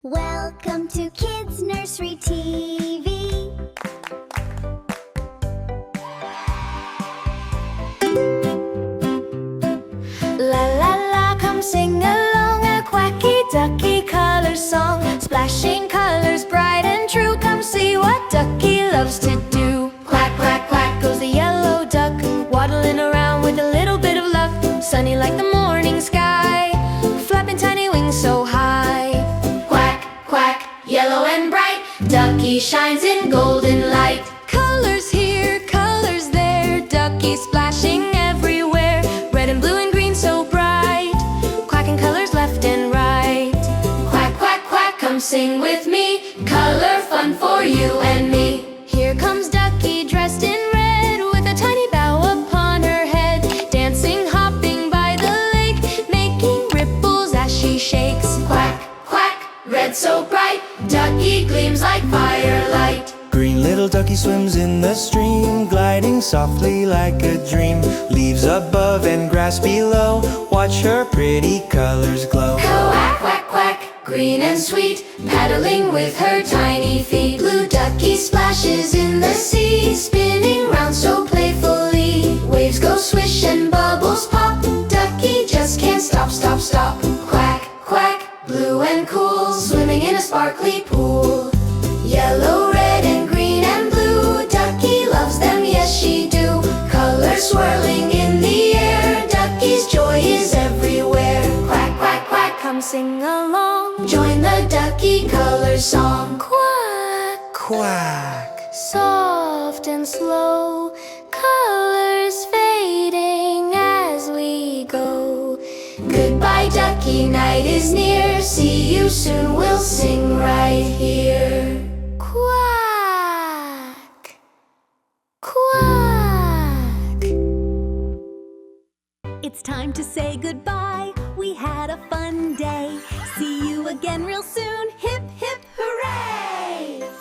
Welcome to Kids Nursery TV. La-la-laaa, come sing along a quacky ducky color song. Splashing colors bright and true, come see what Duckie loves to do. Quack, quack, quack goes the yellow duck, waddling around with a little bit of luck. Sunny like the morning sky, flapping tiny wings so high. Quack, quack, yellow and bright, Duckie shines in golden light. Colors here, colors there, Duckie splashing everywhere. Red and blue and green so bright, quacking colors left and right. Quack, quack, quack, come sing with me, color fun for you and me. Here comes Duckie dressed in red, with a tiny bow upon her head, dancing, hopping by the lake, making ripples as she shakes. Quack, quack, red so bright, Duckie gleams like firelight. Green little ducky swims in the stream, gliding softly like a dream. Leaves above and grass below, watch her pretty colors glow. Quack, quack, quack, green and sweet, paddling with her tiny feet. Blue Duckie splashes in the sea, spinning round so playfully. Waves go swish and bubbles pop, Duckie just can't stop, stop, stop. Quack, quack, blue and cool, swimming in a sparkly pool. Yellow, red and green and blue, Duckie loves them, yes she do. Colors swirling in the air, Duckie's joy is everywhere. Quack, quack, quack, come sing along, join the Duckie color song. Quack, Quack! soft and slow, colors fading as we go. Goodbye Duckie, night is near, see you soon, we'll sing right here. Quack, quack. It's time to say goodbye. We had a fun day. See you again real soon.